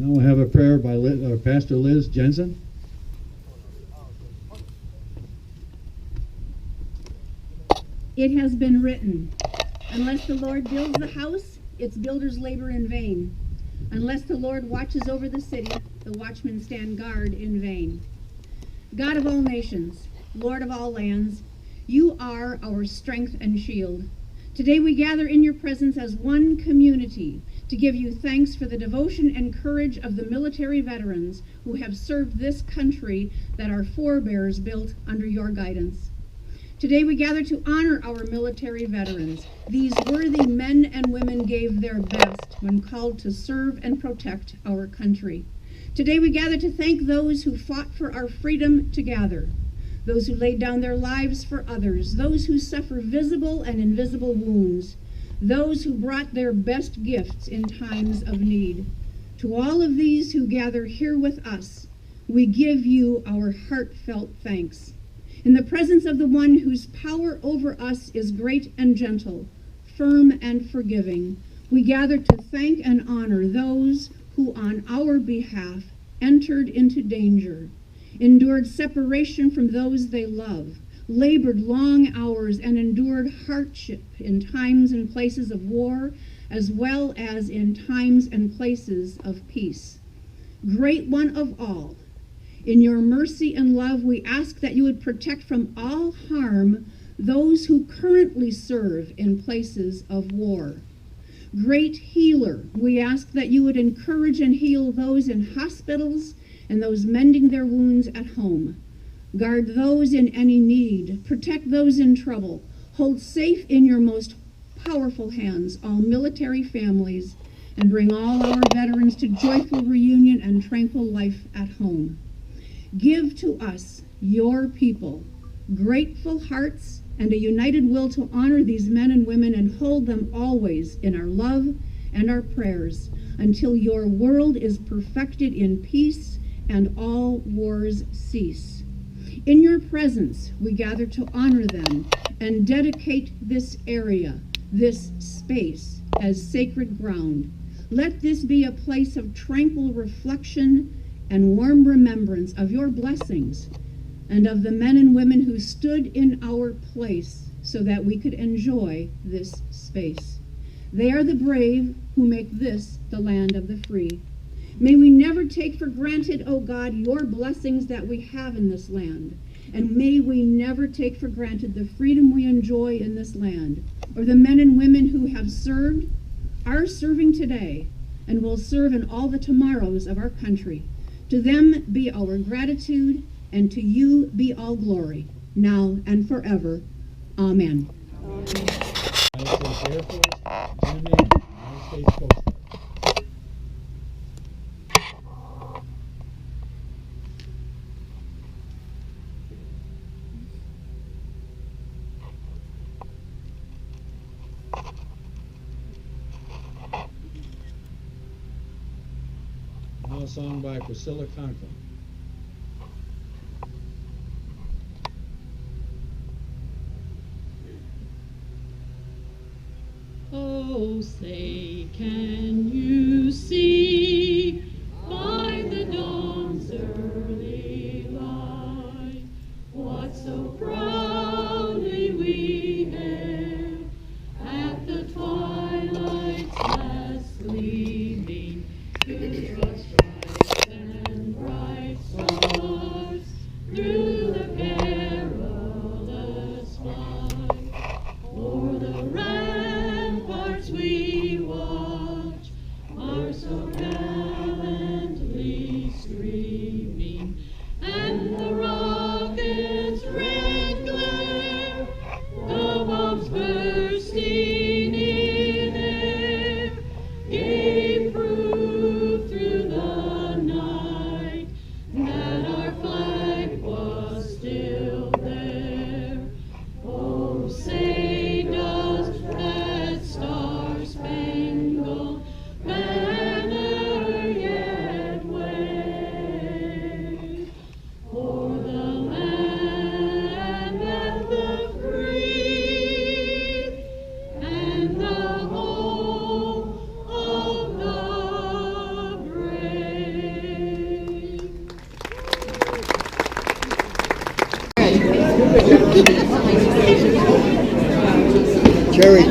Now we'll have a prayer by Pastor Liz Jensen. It has been written, unless the Lord builds the house, its builders labor in vain. Unless the Lord watches over the city, the watchmen stand guard in vain. God of all nations, Lord of all lands, you are our strength and shield. Today we gather in your presence as one community to give you thanks for the devotion and courage of the military veterans who have served this country that our forebears built under your guidance. Today we gather to honor our military veterans. These worthy men and women gave their best when called to serve and protect our country. Today we gather to thank those who fought for our freedom to gather, those who laid down their lives for others, those who suffer visible and invisible wounds, those who brought their best gifts in times of need. To all of these who gather here with us, we give you our heartfelt thanks. In the presence of the one whose power over us is great and gentle, firm and forgiving, we gather to thank and honor those who on our behalf entered into danger, endured separation from those they love, labored long hours, and endured hardship in times and places of war, as well as in times and places of peace. Great One of all, in your mercy and love, we ask that you would protect from all harm those who currently serve in places of war. Great Healer, we ask that you would encourage and heal those in hospitals and those mending their wounds at home. Guard those in any need, protect those in trouble, hold safe in your most powerful hands all military families, and bring all our veterans to joyful reunion and tranquil life at home. Give to us, your people, grateful hearts and a united will to honor these men and women and hold them always in our love and our prayers until your world is perfected in peace and all wars cease. In your presence, we gather to honor them and dedicate this area, this space, as sacred ground. Let this be a place of tranquil reflection and warm remembrance of your blessings and of the men and women who stood in our place so that we could enjoy this space. They are the brave who make this the land of the free. May we never take for granted, O God, your blessings that we have in this land, and may we never take for granted the freedom we enjoy in this land, or the men and women who have served, are serving today, and will serve in all the tomorrows of our country. To them be our gratitude, and to you be all glory, now and forever. Amen. United States Air Force, Enemy, United States Coast Guard. Now a song by Priscilla Conklin. Oh, say, can you see by the dawn's early light what so proudly we hailed at the twilight's last gleaming through the stripes and bright stars, through the perilous fight, o'er the ramparts we watch Jerry.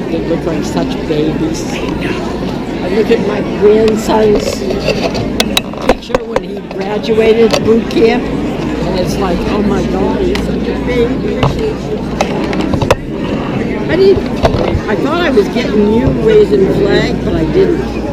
They look like such babies. I look at my grandson's picture when he graduated boot camp, and it's like, oh my God, he's such a baby. I thought I was getting you raising the flag, but I didn't.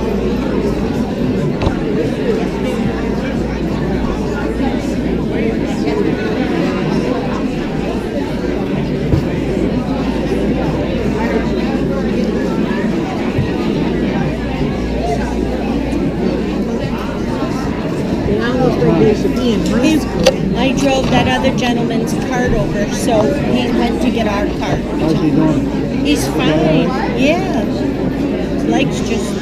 I drove that other gentleman's cart over, so he went to get our cart. How's he doing? He's fine, yeah. His legs just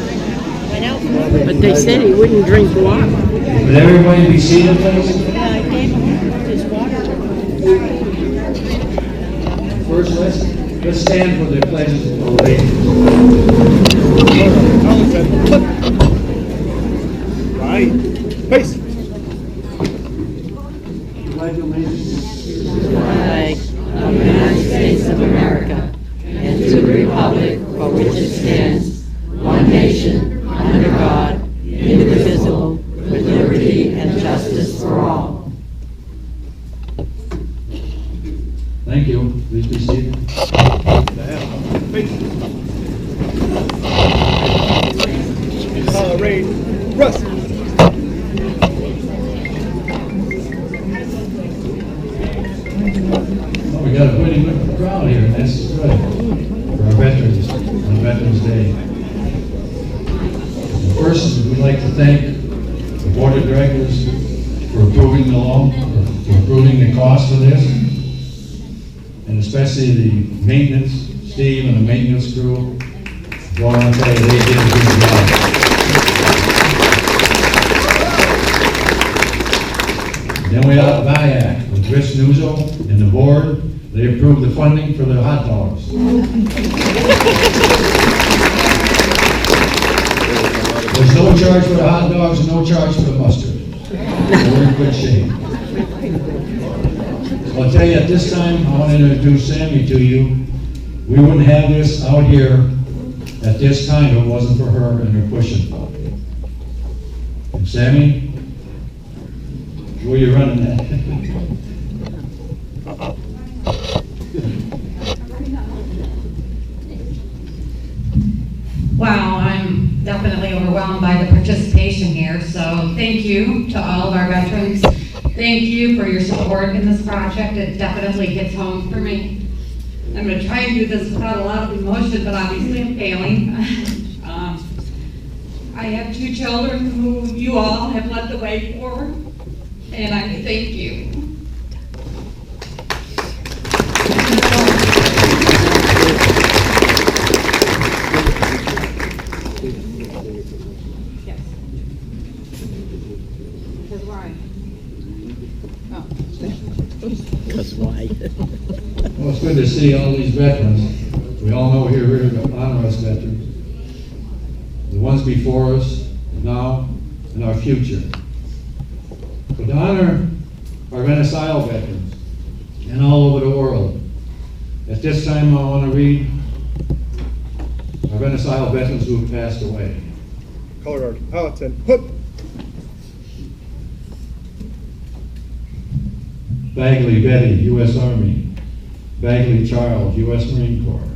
went out. But they said he wouldn't drink water. Would everybody be seated, please? Yeah, I gave him his water. First, let's stand for the pledges of allegiance. Right. Peace. Flag of the United States of America, and to the republic for which it stands, one nation, under God, indivisible, with liberty and justice for all. Thank you. Please be seated. Ray, Russ. Well, we got a pretty good crowd here, and that's good for our veterans on Veterans Day. First, we'd like to thank the Board of Directors for approving the loan, for approving the cost of this, and especially the maintenance, Steve and the maintenance crew. I want to tell you, they did a good job. Then we have VIAC with Rich Nuzzo and the board. They approved the funding for the hot dogs. There's no charge for the hot dogs and no charge for the mustard. We're in good shape. So I'll tell you, at this time, I want to introduce Sammy to you. We wouldn't have this out here at this time if it wasn't for her and her pushing. And Sammy, where are you running at? Wow, I'm definitely overwhelmed by the participation here, so thank you to all of our veterans. Thank you for your support in this project. It definitely hits home for me. I'm going to try and do this without a lot of emotion, but obviously I'm failing. I have two children who you all have led the way for, and I thank you. That's why. Well, it's good to see all these veterans. We all know here we're going to honor us veterans. The ones before us, now, and our future. But to honor our Venice veterans and all over the world, at this time I want to read our Venice veterans who have passed away. Color guard. Palatine. Hook. Bagley Betty, U.S. Army. Bagley Charles, U.S. Marine Corps.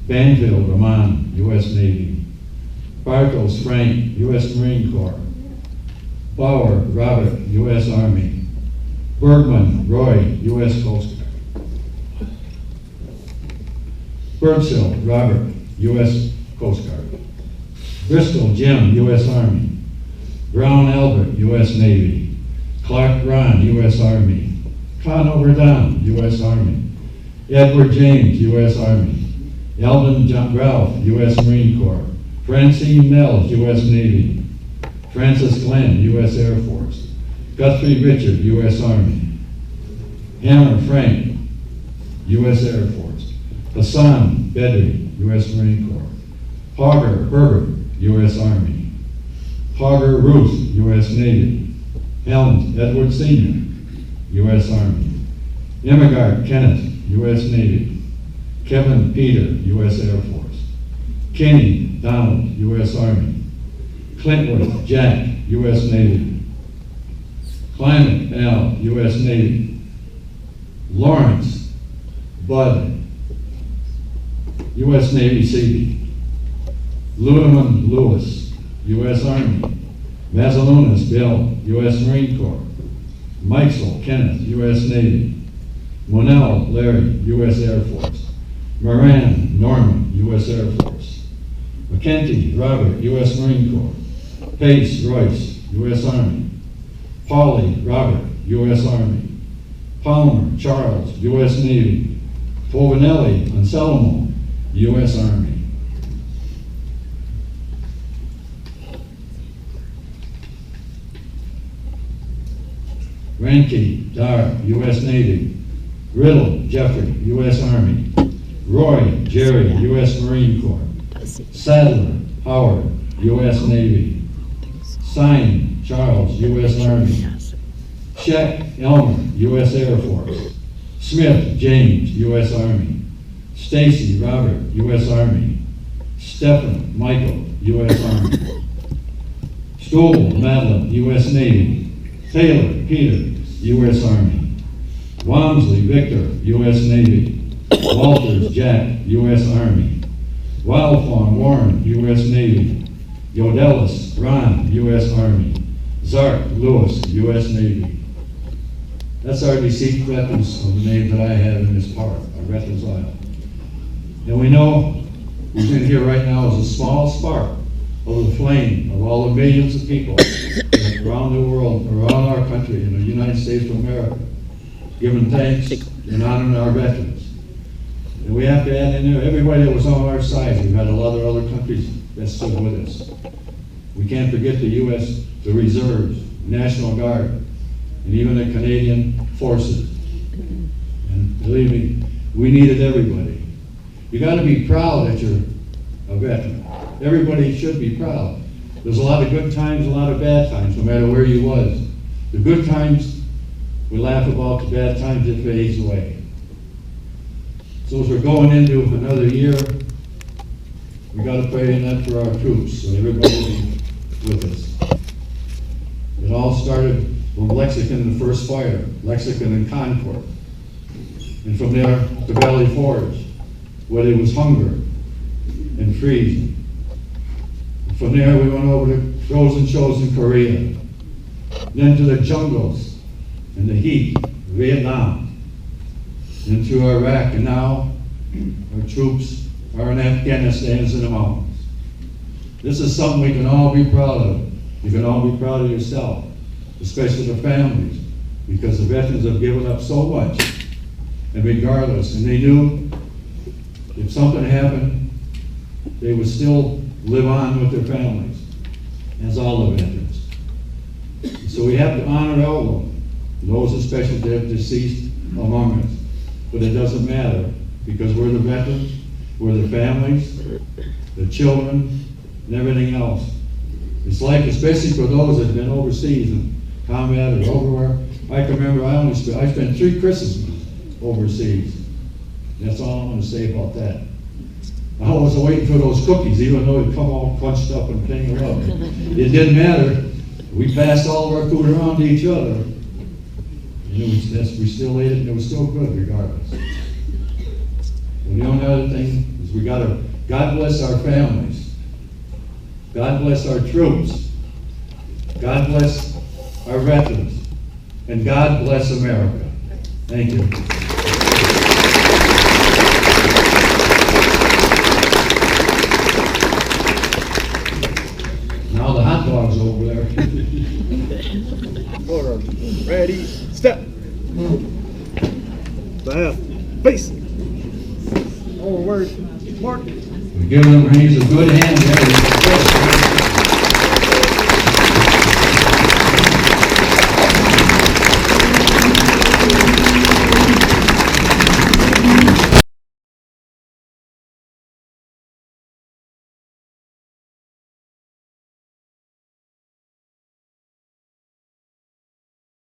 Banfield Ramon, U.S. Navy. Bartels Frank, U.S. Marine Corps. Bauer Robert, U.S. Army. Bergman Roy, U.S. Coast Guard. Birdsell Robert, U.S. Coast Guard. Bristol Jim, U.S. Army. Brown Albert, U.S. Navy. Clark Ron, U.S. Army. Conover Don, U.S. Army. Edward James, U.S. Army. Eldon Ralph, U.S. Marine Corps. Francine Nels, U.S. Navy. Francis Glenn, U.S. Air Force. Guthrie Richard, U.S. Army. Hammer Frank, U.S. Air Force. Hassan Bedri, U.S. Marine Corps. Hogger Herbert, U.S. Army. Hogger Ruth, U.S. Navy. Helms Edward Sr., U.S. Army. Immigart Kenneth, U.S. Navy. Kevin Peter, U.S. Air Force. Kenny Donald, U.S. Army. Clintworth Jack, U.S. Navy. Climate Al, U.S. Navy. Lawrence Bud, U.S. Navy Seabee. Ludeman Lewis, U.S. Army. Mazalunas Bill, U.S. Marine Corps. Meisel Kenneth, U.S. Navy. Monell Larry, U.S. Air Force. Moran Norman, U.S. Air Force. McKenty Robert, U.S. Marine Corps. Pace Royce, U.S. Army. Pauley Robert, U.S. Army. Palmer Charles, U.S. Navy. Povinelli Anselmo, U.S. Army. Ranke Dar, U.S. Navy. Riddle Jeffrey, U.S. Army. Roy Jerry, U.S. Marine Corps. Sadler Howard, U.S. Navy. Sign Charles, U.S. Army. Scheck Elmer, U.S. Air Force. Smith James, U.S. Army. Stacy Robert, U.S. Army. Stephen Michael, U.S. Army. Stoll Madeline, U.S. Navy. Taylor Peter, U.S. Army. Wamsley Victor, U.S. Navy. Walters Jack, U.S. Army. Wildfawn Warren, U.S. Navy. Yodelis Ron, U.S. Army. Zark Lewis, U.S. Navy. That's our deceased veterans of the name that I have in this park, our Veterans Isle. And we know who's in here right now is a small spark of the flame of all the millions of people around the world, around our country, in the United States of America, giving thanks and honoring our veterans. And we have to add in there everybody that was on our side. We've had a lot of other countries that stood with us. We can't forget the U.S., the reserves, National Guard, and even the Canadian forces. And believe me, we needed everybody. You got to be proud that you're a veteran. Everybody should be proud. There's a lot of good times, a lot of bad times, no matter where you was. The good times, we laugh about. The bad times, it fades away. So as we're going into another year, we got to pray in that for our troops, so everybody will be with us. It all started from Lexington, the first fire, Lexington and Concord. And from there to Valley Forge, where there was hunger and freezing. And from there we went over to frozen shows in Korea. Then to the jungles and the heat of Vietnam. Then to Iraq, and now our troops are in Afghanistan in the mountains. This is something we can all be proud of. You can all be proud of yourself, especially the families, because the veterans have given up so much, and regardless, and they knew if something happened, they would still live on with their families, as all the veterans. So we have to honor all of them, those especially that are deceased among us. But it doesn't matter, because we're the veterans, we're the families, the children, and everything else. It's like, especially for those that have been overseas and combat or overwhere. I can remember I spent 3 Christmases overseas. That's all I'm going to say about that. I was waiting for those cookies, even though they'd come all crunched up and tangled up. It didn't matter. We passed all of our food around to each other. And we still ate it, and it was still good regardless. And the only other thing is we got to, God bless our families. God bless our troops. God bless our veterans. And God bless America. Thank you. Now the hot dog's over there. Forward. Ready, step. Left, face. Forward, mark. We give them raise a good hand there.